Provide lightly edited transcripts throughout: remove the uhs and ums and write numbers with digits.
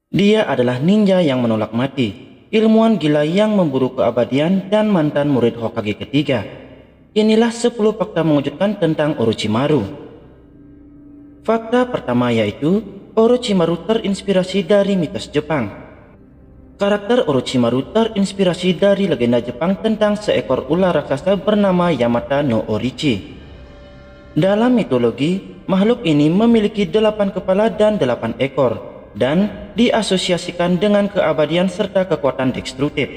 Dia adalah ninja yang menolak mati, ilmuwan gila yang memburu keabadian, dan mantan murid Hokage ketiga. Inilah 10 fakta mengejutkan tentang Orochimaru. Fakta pertama yaitu Orochimaru terinspirasi dari mitos Jepang. Karakter Orochimaru terinspirasi dari legenda Jepang tentang seekor ular raksasa bernama Yamata no Orichi. Dalam mitologi, makhluk ini memiliki 8 kepala dan 8 ekor, dan diasosiasikan dengan keabadian serta kekuatan destruktif.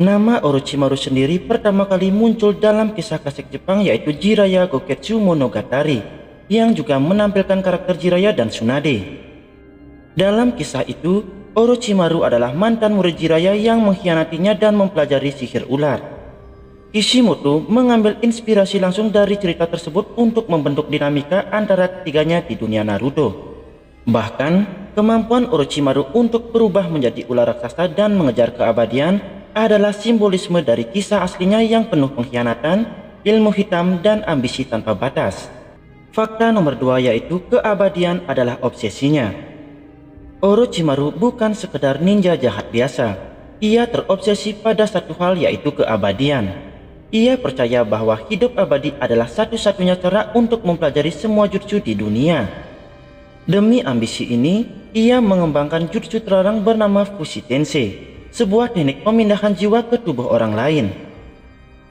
Nama Orochimaru sendiri pertama kali muncul dalam kisah klasik Jepang yaitu Jiraiya Goketsu Monogatari, yang juga menampilkan karakter Jiraiya dan Tsunade. Dalam kisah itu, Orochimaru adalah mantan murid Jiraiya yang mengkhianatinya dan mempelajari sihir ular. Kishimoto mengambil inspirasi langsung dari cerita tersebut untuk membentuk dinamika antara ketiganya di dunia Naruto. Bahkan, kemampuan Orochimaru untuk berubah menjadi ular raksasa dan mengejar keabadian adalah simbolisme dari kisah aslinya yang penuh pengkhianatan, ilmu hitam, dan ambisi tanpa batas. Fakta nomor 2 yaitu keabadian adalah obsesinya. Orochimaru bukan sekedar ninja jahat biasa. Ia terobsesi pada satu hal yaitu keabadian. Ia percaya bahwa hidup abadi adalah satu-satunya cara untuk mempelajari semua jutsu di dunia. Demi ambisi ini, ia mengembangkan jutsu terlarang bernama Fushi Tensei, sebuah teknik pemindahan jiwa ke tubuh orang lain.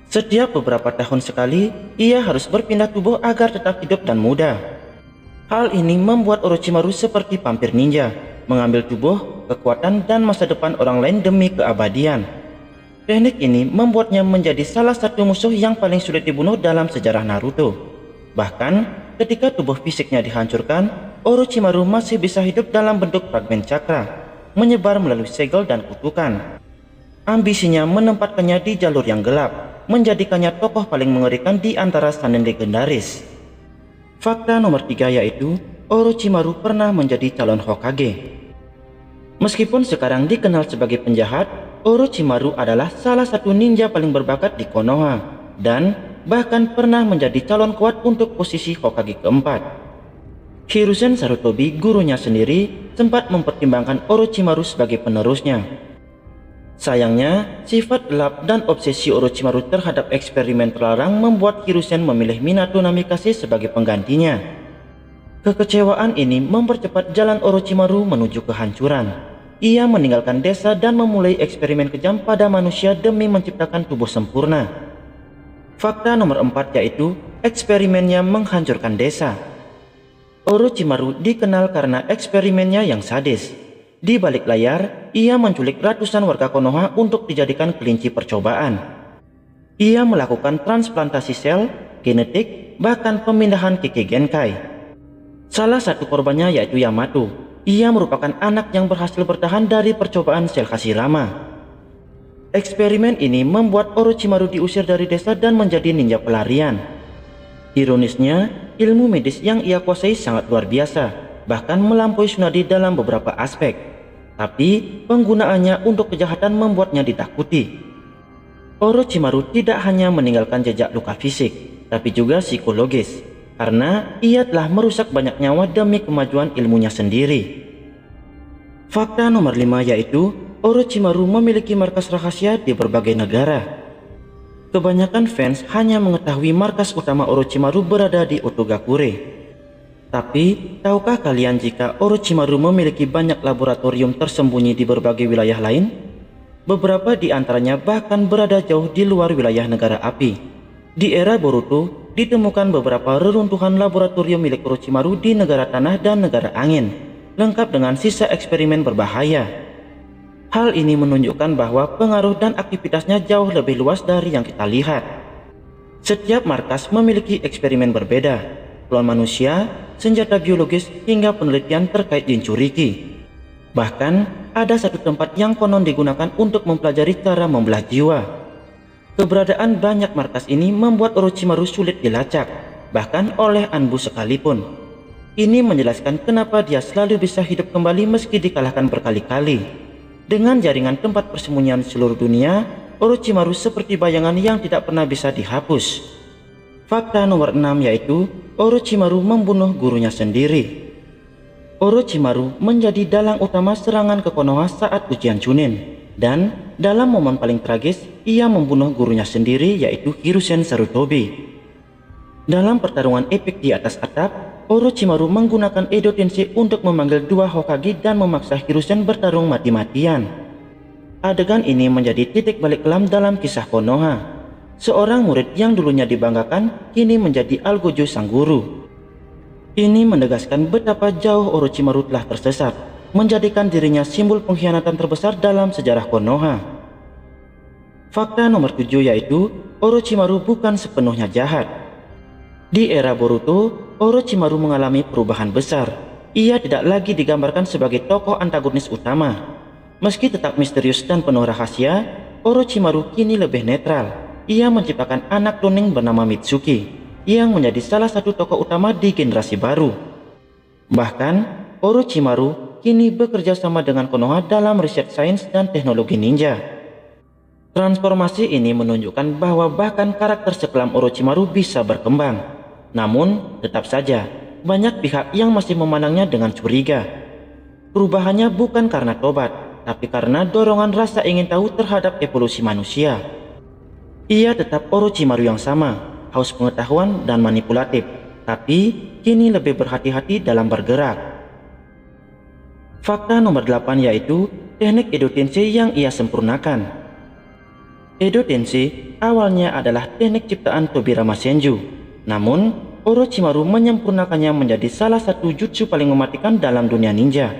Setiap beberapa tahun sekali, ia harus berpindah tubuh agar tetap hidup dan muda. Hal ini membuat Orochimaru seperti vampir ninja, mengambil tubuh, kekuatan, dan masa depan orang lain demi keabadian. Teknik ini membuatnya menjadi salah satu musuh yang paling sulit dibunuh dalam sejarah Naruto. Bahkan, ketika tubuh fisiknya dihancurkan, Orochimaru masih bisa hidup dalam bentuk fragmen cakra, menyebar melalui segel dan kutukan. Ambisinya menempatkannya di jalur yang gelap, menjadikannya tokoh paling mengerikan di antara shonen legendaris. Fakta nomor 3 yaitu Orochimaru pernah menjadi calon Hokage. Meskipun sekarang dikenal sebagai penjahat, Orochimaru adalah salah satu ninja paling berbakat di Konoha, dan bahkan pernah menjadi calon kuat untuk posisi Hokage keempat. Hiruzen Sarutobi, gurunya sendiri, sempat mempertimbangkan Orochimaru sebagai penerusnya. Sayangnya, sifat gelap dan obsesi Orochimaru terhadap eksperimen terlarang membuat Hiruzen memilih Minato Namikaze sebagai penggantinya. Kekecewaan ini mempercepat jalan Orochimaru menuju kehancuran. Ia meninggalkan desa dan memulai eksperimen kejam pada manusia demi menciptakan tubuh sempurna. Fakta nomor 4 yaitu eksperimennya menghancurkan desa. Orochimaru dikenal karena eksperimennya yang sadis. Di balik layar, ia menculik ratusan warga Konoha untuk dijadikan kelinci percobaan. Ia melakukan transplantasi sel, genetik, bahkan pemindahan Keke Genkai. Salah satu korbannya yaitu Yamato. Ia merupakan anak yang berhasil bertahan dari percobaan sel Hashirama. Eksperimen ini membuat Orochimaru diusir dari desa dan menjadi ninja pelarian. Ironisnya, ilmu medis yang ia kuasai sangat luar biasa, bahkan melampaui Tsunade dalam beberapa aspek. Tapi, penggunaannya untuk kejahatan membuatnya ditakuti. Orochimaru tidak hanya meninggalkan jejak luka fisik, tapi juga psikologis. Karena ia telah merusak banyak nyawa demi kemajuan ilmunya sendiri. Fakta nomor 5 yaitu Orochimaru memiliki markas rahasia di berbagai negara. Kebanyakan fans hanya mengetahui markas utama Orochimaru berada di Otogakure. Tapi, tahukah kalian jika Orochimaru memiliki banyak laboratorium tersembunyi di berbagai wilayah lain? Beberapa di antaranya bahkan berada jauh di luar wilayah negara api. Di era Boruto, ditemukan beberapa reruntuhan laboratorium milik Orochimaru di negara tanah dan negara angin, lengkap dengan sisa eksperimen berbahaya. Hal ini menunjukkan bahwa pengaruh dan aktivitasnya jauh lebih luas dari yang kita lihat. Setiap markas memiliki eksperimen berbeda, klon manusia, senjata biologis, hingga penelitian terkait Jinchuriki. Bahkan, ada satu tempat yang konon digunakan untuk mempelajari cara membelah jiwa. Keberadaan banyak markas ini membuat Orochimaru sulit dilacak, bahkan oleh Anbu sekalipun. Ini menjelaskan kenapa dia selalu bisa hidup kembali meski dikalahkan berkali-kali. Dengan jaringan tempat persembunyian seluruh dunia, Orochimaru seperti bayangan yang tidak pernah bisa dihapus. Fakta nomor 6 yaitu Orochimaru membunuh gurunya sendiri. Orochimaru menjadi dalang utama serangan ke Konoha saat ujian Chunin, dan dalam momen paling tragis, ia membunuh gurunya sendiri yaitu Hiruzen Sarutobi. Dalam pertarungan epik di atas atap, Orochimaru menggunakan Edo Tensei untuk memanggil dua Hokage dan memaksa Hiruzen bertarung mati-matian. Adegan ini menjadi titik balik kelam dalam kisah Konoha. Seorang murid yang dulunya dibanggakan kini menjadi algojo sang guru. Ini menegaskan betapa jauh Orochimaru telah tersesat, menjadikan dirinya simbol pengkhianatan terbesar dalam sejarah Konoha. Fakta nomor 7 yaitu Orochimaru bukan sepenuhnya jahat. Di era Boruto, Orochimaru mengalami perubahan besar. Ia tidak lagi digambarkan sebagai tokoh antagonis utama. Meski tetap misterius dan penuh rahasia, Orochimaru kini lebih netral. Ia menciptakan anak Ronin bernama Mitsuki, yang menjadi salah satu tokoh utama di generasi baru. Bahkan, Orochimaru kini bekerja sama dengan Konoha dalam riset sains dan teknologi ninja. Transformasi ini menunjukkan bahwa bahkan karakter sekelam Orochimaru bisa berkembang. Namun, tetap saja, banyak pihak yang masih memandangnya dengan curiga. Perubahannya bukan karena tobat, tapi karena dorongan rasa ingin tahu terhadap evolusi manusia. Ia tetap Orochimaru yang sama, haus pengetahuan dan manipulatif, tapi kini lebih berhati-hati dalam bergerak. Fakta nomor 8 yaitu teknik Edo Tensei yang ia sempurnakan. Edo Tensei awalnya adalah teknik ciptaan Tobirama Senju, namun Orochimaru menyempurnakannya menjadi salah satu jutsu paling mematikan dalam dunia ninja.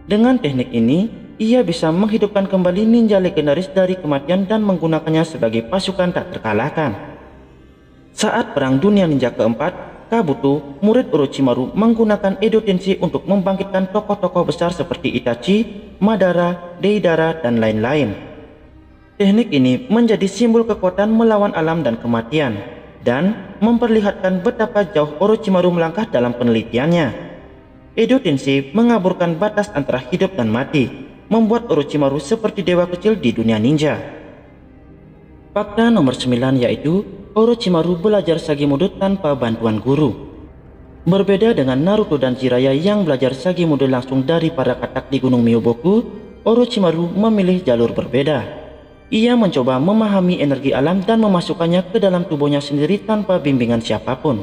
Dengan teknik ini, ia bisa menghidupkan kembali ninja legendaris dari kematian dan menggunakannya sebagai pasukan tak terkalahkan. Saat Perang Dunia Ninja keempat, Kabuto, murid Orochimaru, menggunakan Edo Tensei untuk membangkitkan tokoh-tokoh besar seperti Itachi, Madara, Deidara, dan lain-lain. Teknik ini menjadi simbol kekuatan melawan alam dan kematian, dan memperlihatkan betapa jauh Orochimaru melangkah dalam penelitiannya. Edo Tensei mengaburkan batas antara hidup dan mati, membuat Orochimaru seperti dewa kecil di dunia ninja. Fakta nomor 9 yaitu Orochimaru belajar Sagemudo tanpa bantuan guru. Berbeda dengan Naruto dan Jiraiya yang belajar Sagemudo langsung dari para katak di Gunung Myoboku, Orochimaru memilih jalur berbeda. Ia mencoba memahami energi alam dan memasukkannya ke dalam tubuhnya sendiri tanpa bimbingan siapapun.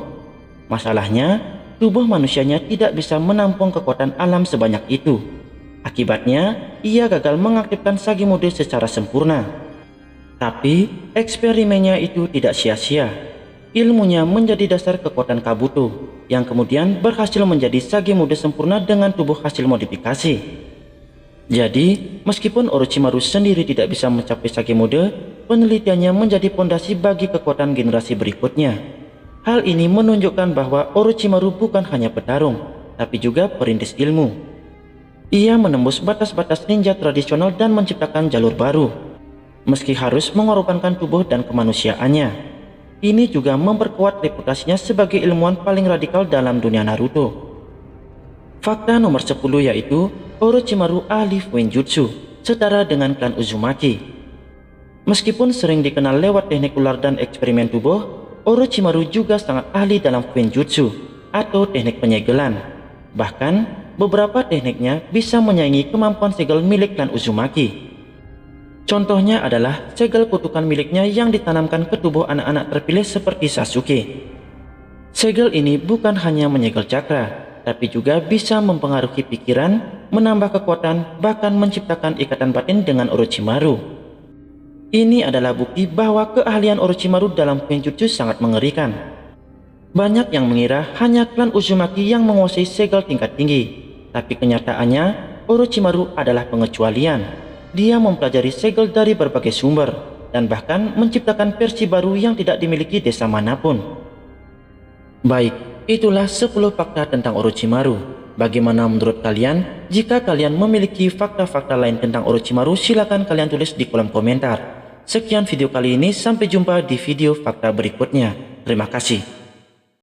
Masalahnya, tubuh manusianya tidak bisa menampung kekuatan alam sebanyak itu. Akibatnya, ia gagal mengaktifkan Sagemudo secara sempurna. Tapi, eksperimennya itu tidak sia-sia. Ilmunya menjadi dasar kekuatan Kabuto, yang kemudian berhasil menjadi Sagemudo sempurna dengan tubuh hasil modifikasi. Jadi, meskipun Orochimaru sendiri tidak bisa mencapai Sagemudo, penelitiannya menjadi pondasi bagi kekuatan generasi berikutnya. Hal ini menunjukkan bahwa Orochimaru bukan hanya petarung, tapi juga perintis ilmu. Ia menembus batas-batas ninja tradisional dan menciptakan jalur baru. Meski harus mengorbankan tubuh dan kemanusiaannya, ini juga memperkuat reputasinya sebagai ilmuwan paling radikal dalam dunia Naruto. Fakta nomor 10 yaitu Orochimaru ahli Fuinjutsu, setara dengan klan Uzumaki. Meskipun sering dikenal lewat teknik ular dan eksperimen tubuh, Orochimaru juga sangat ahli dalam Fuinjutsu atau teknik penyegelan. Bahkan, beberapa tekniknya bisa menyaingi kemampuan segel milik klan Uzumaki. Contohnya adalah segel kutukan miliknya yang ditanamkan ke tubuh anak-anak terpilih seperti Sasuke. Segel ini bukan hanya menyegel cakra, tapi juga bisa mempengaruhi pikiran, menambah kekuatan, bahkan menciptakan ikatan batin dengan Orochimaru. Ini adalah bukti bahwa keahlian Orochimaru dalam Fuinjutsu sangat mengerikan. Banyak yang mengira hanya klan Uzumaki yang menguasai segel tingkat tinggi, tapi kenyataannya Orochimaru adalah pengecualian. Dia mempelajari segel dari berbagai sumber, dan bahkan menciptakan versi baru yang tidak dimiliki desa manapun. Baik, itulah 10 fakta tentang Orochimaru. Bagaimana menurut kalian? Jika kalian memiliki fakta-fakta lain tentang Orochimaru, silakan kalian tulis di kolom komentar. Sekian video kali ini, sampai jumpa di video fakta berikutnya. Terima kasih.